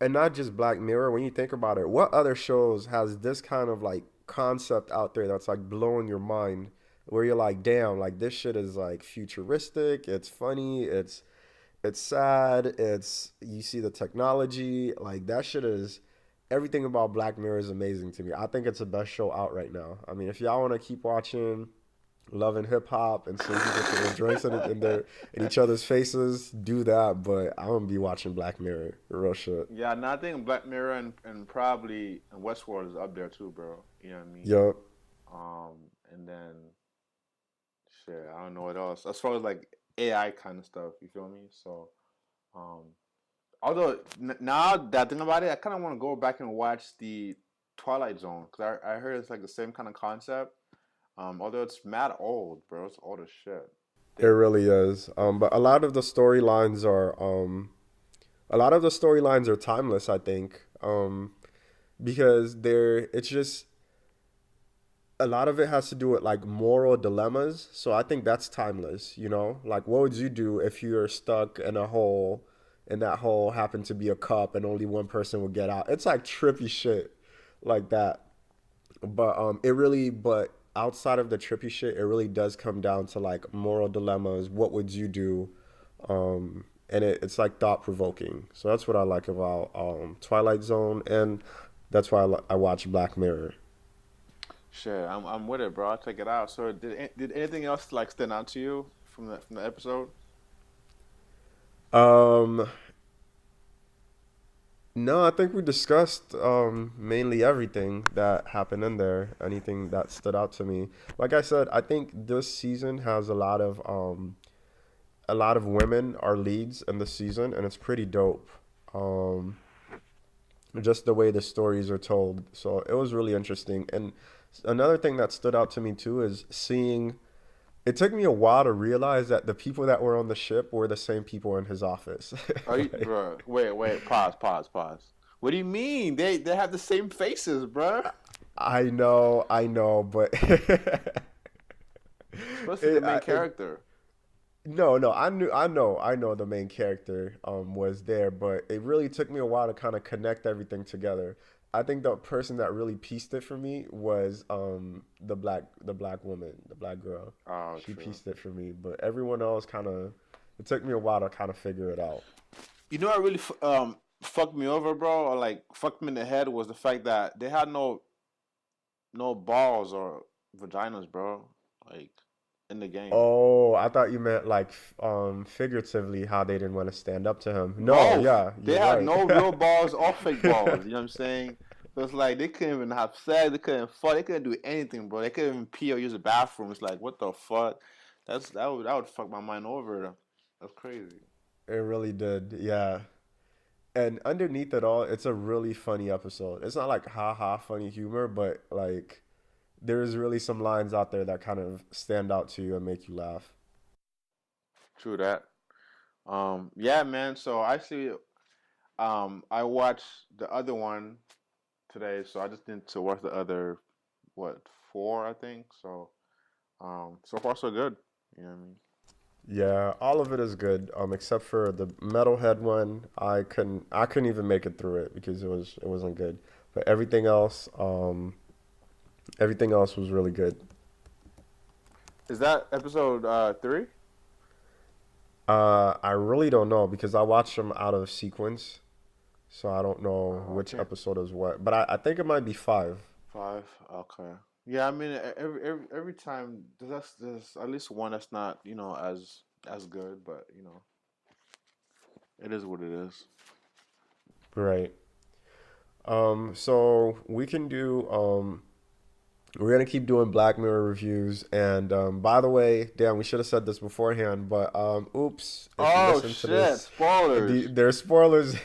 and not just Black Mirror, when you think about it, what other shows has this kind of like concept out there that's like blowing your mind, where you're like, damn, like this shit is like futuristic, it's funny, it's sad, it's you see the technology, like that shit is everything about Black Mirror is amazing to me. I think it's the best show out right now. I mean, if y'all want to keep watching Love and Hip Hop and seeing people throwing drinks in each other's faces, do that. But I'm gonna be watching Black Mirror, real shit. yeah, no, I think Black Mirror and probably and Westworld is up there too, bro. You know what I mean? Yup. And then shit, I don't know what else. As far as like AI kind of stuff, you feel me? So, um, although now that I think about it, I kind of want to go back and watch the Twilight Zone because I heard it's like the same kind of concept. Although it's mad old, bro. It's old as shit. It really is. But a lot of the storylines are timeless. I think. Because it's just a lot of it has to do with like moral dilemmas. So I think that's timeless, you know? Like what would you do if you're stuck in a hole and that hole happened to be a cup and only one person would get out? It's like trippy shit like that. But outside of the trippy shit, it really does come down to like moral dilemmas. What would you do? And it's like thought provoking. So that's what I like about Twilight Zone, and that's why I watch Black Mirror. Shit, I'm with it, bro. I'll check it out. So did anything else like stand out to you from the episode? Um, no, I think we discussed mainly everything that happened in there. Anything that stood out to me. Like I said, I think this season has a lot of women are leads in the season, and it's pretty dope. Um, just the way the stories are told. So it was really interesting. And another thing that stood out to me too is seeing. It took me a while to realize that the people that were on the ship were the same people in his office. Are you, Like, bro? Wait. Pause. What do you mean? They have the same faces, bro. I know, but Especially the main it character. no, I know the main character was there, but it really took me a while to kind of connect everything together. I think the person that really pieced it for me was the black woman, the black girl. Oh, She true. pieced it for me, but everyone else kind of it took me a while to kind of figure it out. You know what really fucked me over, bro, or like fucked me in the head was the fact that they had no balls or vaginas, bro. Like in the game. Oh, I thought you meant like figuratively how they didn't want to stand up to him. No, Both. yeah, They you're had right. no real balls or fake balls. You know what I'm saying? So it's like they couldn't even have sex. They couldn't fuck. They couldn't do anything, bro. They couldn't even pee or use a bathroom. It's like what the fuck? That would fuck my mind over. That's crazy. It really did. Yeah. And underneath it all, it's a really funny episode. It's not like ha ha funny humor, but like there's really some lines out there that kind of stand out to you and make you laugh. True that. Yeah, man. So actually, I watched the other one today. So I just need to watch the other, what, four, I think. So, so far so good. You know what I mean? Yeah, all of it is good, except for the metalhead one. I couldn't even make it through it because it wasn't good. But everything else was really good. Is that episode three? I really don't know because I watched them out of sequence, so I don't know Oh, which okay. episode is what. But I think it might be five. Five. Okay. Yeah, I mean, every time there's at least one that's not as good, but it is what it is. Right. So we can do. We're gonna keep doing Black Mirror reviews. And by the way, damn, we should have said this beforehand. But oops, if you Oh listen to shit! this, Spoilers. there's spoilers.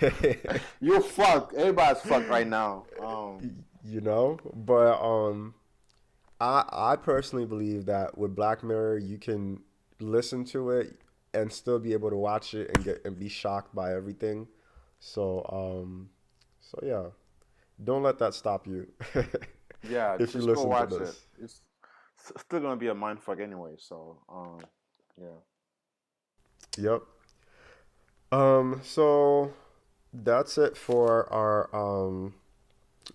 You're fucked. Everybody's fucked right now. You know. But I personally believe that with Black Mirror, you can listen to it and still be able to watch it and get and be shocked by everything. So yeah, don't let that stop you Yeah, if you just go listen to watch it. this. It's still gonna be a mind fuck anyway. So, yeah. Yep. So that's it for our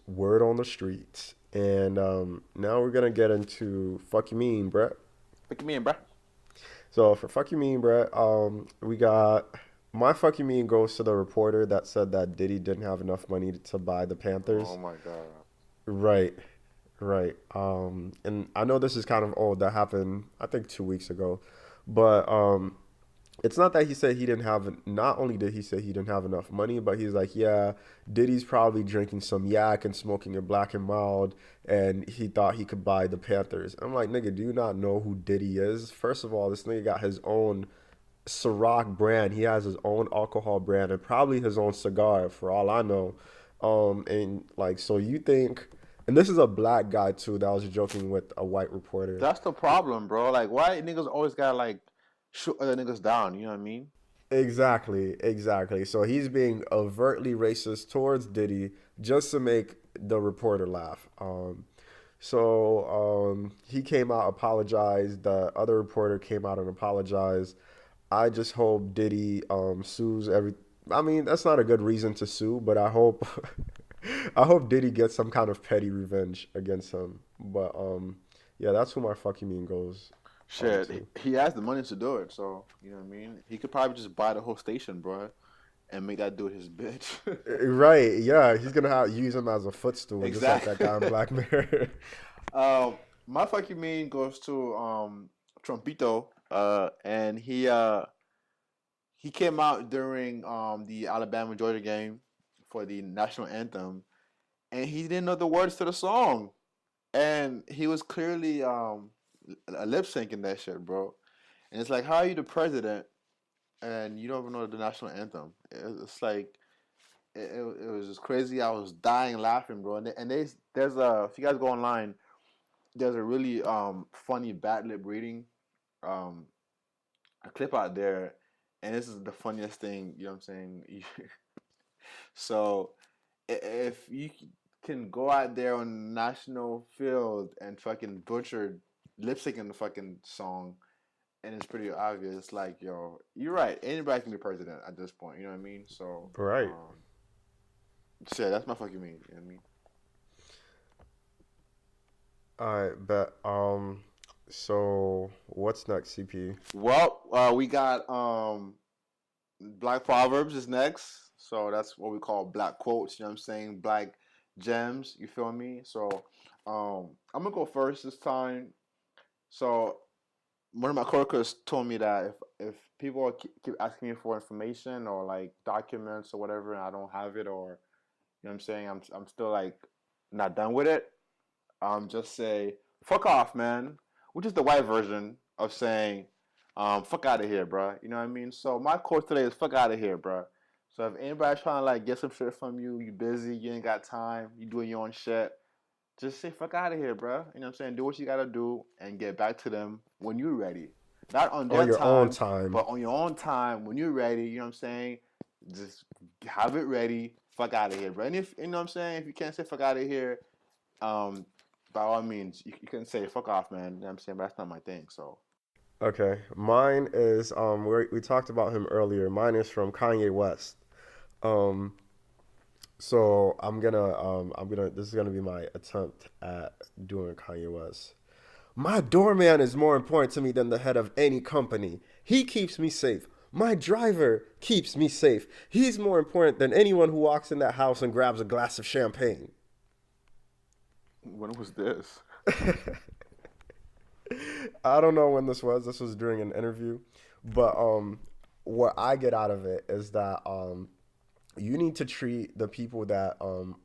word on the streets. And now we're gonna get into fuck you mean, Brett. Look at me, bro. So for fuck you mean, Brett, we got my fuck you mean goes to the reporter that said that Diddy didn't have enough money to buy the Oh Panthers. my god. Right, right. And I know this is kind of old. That happened, I think, 2 weeks ago. But it's not that he said he didn't have. Not only did he say he didn't have enough money, but he's like, yeah, Diddy's probably drinking some yak and smoking a black and mild, and he thought he could buy the Panthers. I'm like, nigga, do you not know who Diddy is? First of all, this nigga got his own Ciroc brand. He has his own alcohol brand and probably his own cigar, for all I know. And like, so you think, and this is a black guy too that was joking with a white reporter. That's the problem, bro. Like, why niggas always gotta like shoot other niggas down? You know what I mean? Exactly, exactly. So he's being overtly racist towards Diddy just to make the reporter laugh. He came out, apologized. The other reporter came out and apologized. I just hope Diddy sues every. I mean, that's not a good reason to sue, but I hope I hope Diddy gets some kind of petty revenge against him. But yeah, that's who my fuck you mean goes. Shit, Honestly. he has the money to do it, so you know what I mean. He could probably just buy the whole station, bro, and make that dude his bitch. Right, yeah, he's gonna use him as a footstool, just like that Exactly. guy in Black Mirror. My fuck you mean goes to Trumpito, and he came out during the Alabama Georgia game for the national anthem, and he didn't know the words to the song, and he was clearly a lip syncing that shit, bro. And it's like, how are you the president and you don't even know the national anthem? It's like it was just crazy. I was dying laughing, bro. And there's a if you guys go online, there's a really funny bad lip reading um a clip out there, and this is the funniest thing. You know what I'm saying? So if you can go out there on national field and fucking butcher lip syncing the fucking song, and it's pretty obvious. Like, yo, you're right. Anybody can be president at this point. You know what I mean? So, Right. shit, that's my fucking mean. You know what I mean? All right, bet. So what's next, CP? Well, we got Black Proverbs is next. So that's what we call black quotes. You know what I'm saying? Black gems. You feel me? So, I'm gonna go first this time. So one of my coworkers told me that if people keep asking me for information or like documents or whatever, and I don't have it, or you know what I'm saying, I'm still like not done with it. Just say fuck off, man, which is the white version of saying fuck out of here, bro. You know what I mean? So my quote today is fuck out of here, bro. So if anybody's trying to like get some shit from you, you busy, you ain't got time, you doing your own shit, just say fuck out of here, bro. You know what I'm saying? Do what you gotta do and get back to them when you're ready. Not on On their your own time, time. but on your own time when you're ready. You know what I'm saying? Just have it ready. Fuck out of here, bro. And if you know what I'm saying, if you can't say fuck out of here, um, by all means, you can say fuck off, man. You know what I'm saying? But that's not my thing. So Okay, mine is we talked about him earlier. Mine is from Kanye West. Um, so I'm gonna this is gonna be my attempt at doing Kanye West. My doorman is more important to me than the head of any company. He keeps me safe. My driver keeps me safe. He's more important than anyone who walks in that house and grabs a glass of champagne. when was this? I don't know when this was. This was during an interview, but what I get out of it is that you need to treat the people that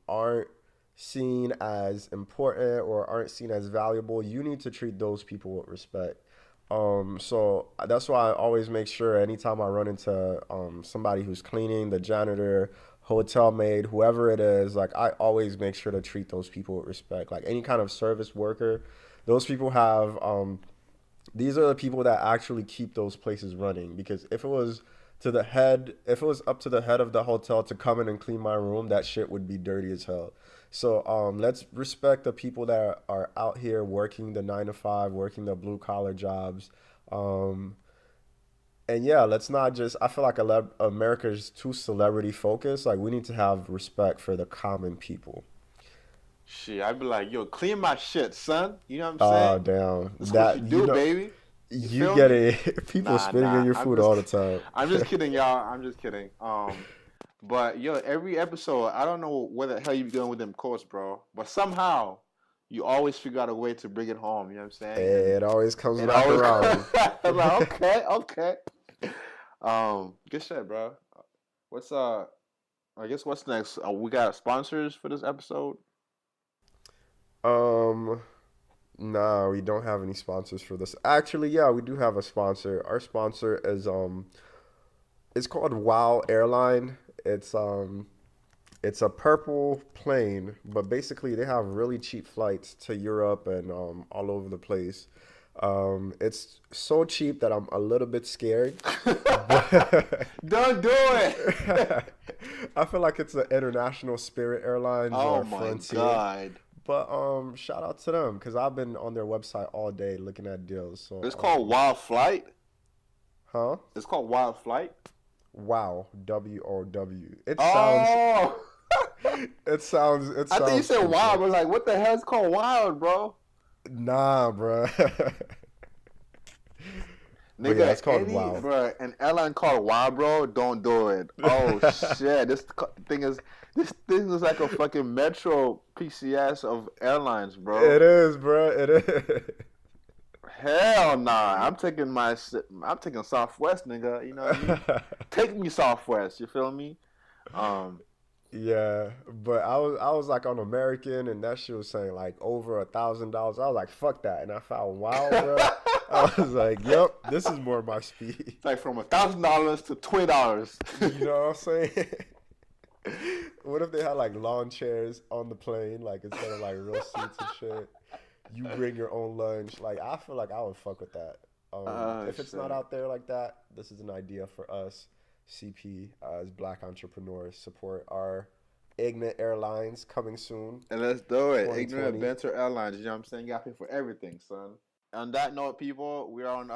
aren't seen as important or aren't seen as valuable. You need to treat those people with respect. So that's why I always make sure anytime I run into somebody who's cleaning, the janitor, hotel maid, whoever it is, like I always make sure to treat those people with respect. Like any kind of service worker, those people have these are the people that actually keep those places running. Because if it was up to the head of the hotel to come in and clean my room, that shit would be dirty as hell. So let's respect the people that are out here working the 9 to 5, working the blue collar jobs. Um, and yeah, let's not just. I feel like America is too celebrity focused. Like we need to have respect for the common people. Shit, I'd be like, yo, clean my shit, son. You know what I'm Oh saying? damn, That's what you that do, baby. You you feel get me? it. People Nah, spitting in nah. your food all the time. I'm just kidding, y'all. I'm just kidding. But yo, every episode, I don't know where the hell you be doing with them quotes, bro. But somehow, you always figure out a way to bring it home. You know what I'm saying? And It always comes it back always. around. I'm like, okay, okay. Good shit, bro. What's I guess what's next? We got sponsors for this episode. Um, nah, we don't have any sponsors for this. Actually, yeah, we do have a sponsor. Our sponsor is it's called Wow Airline. It's a purple plane, but basically they have really cheap flights to Europe and all over the place. It's so cheap that I'm a little bit scared. But Don't do it. I feel like it's an international Spirit Airlines Oh or my Frontier. god. But shout out to them because I've been on their website all day looking at deals. So It's called Wild Flight. huh? It's called Wild Flight. Wow, WOW. Oh, It I think you sounds said wild. stupid. I was like, what the hell is called wild, bro? Nah, bruh. But yeah, Nigga, it's called WoW. an airline called WoW, bro, don't do it. Oh shit, this thing is like a fucking metro PCS of airlines, bro. It is, bro. It is. Hell nah, I'm taking Southwest, nigga. You know what I mean? Take me Southwest. You feel me? Um, Yeah, but I was like on American, and that shit was saying like over $1,000. I was like, fuck that, and I found WoW, bro. I was like, yep, this is more my speed. it's like from $1,000 to $20. You know what I'm saying? What if they had like lawn chairs on the plane, like instead of like real seats and shit? You bring your own lunch. Like I feel like I would fuck with that. If it's not out there like that, this is an idea for us. CP as Black entrepreneurs support our Ignorant Airlines coming soon. And let's do it. Ignorant Banter Airlines. You know what I'm saying? You got to pay for everything, son. On that note, people, we're on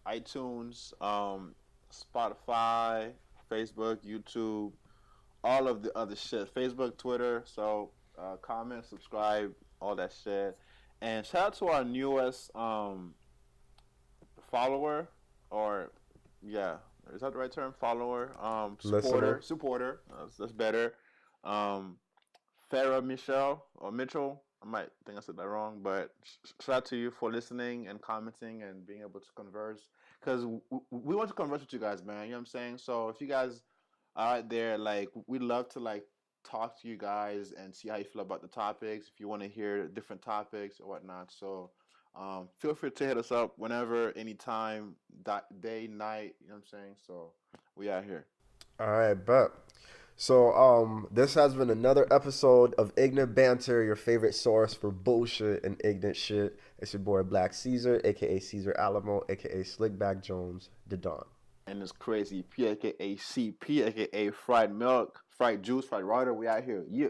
iTunes, Spotify, Facebook, YouTube, all of the other shit. Facebook, Twitter. So comment, subscribe, all that shit. And shout out to our newest follower, or yeah, is that the right term? Follower, supporter. That's better. Farah Michelle or Mitchell. I might think I said that wrong, but shout out to you for listening and commenting and being able to converse. Because we want to converse with you guys, man. You know what I'm saying? So if you guys are out there, like, we'd love to like talk to you guys and see how you feel about the topics. If you want to hear different topics or whatnot, so feel free to hit us up whenever, anytime, day, night. You know what I'm saying? So we out here. All right, bet. So this has been another episode of Ignorant Banter, your favorite source for bullshit and ignorant shit. It's your boy Black Caesar, aka Caesar Alamo, aka Slickback Jones, the Don. And it's Crazy P, aka CP, aka Fried Milk, Fried Juice, Fried Rider. We out here. Yeah.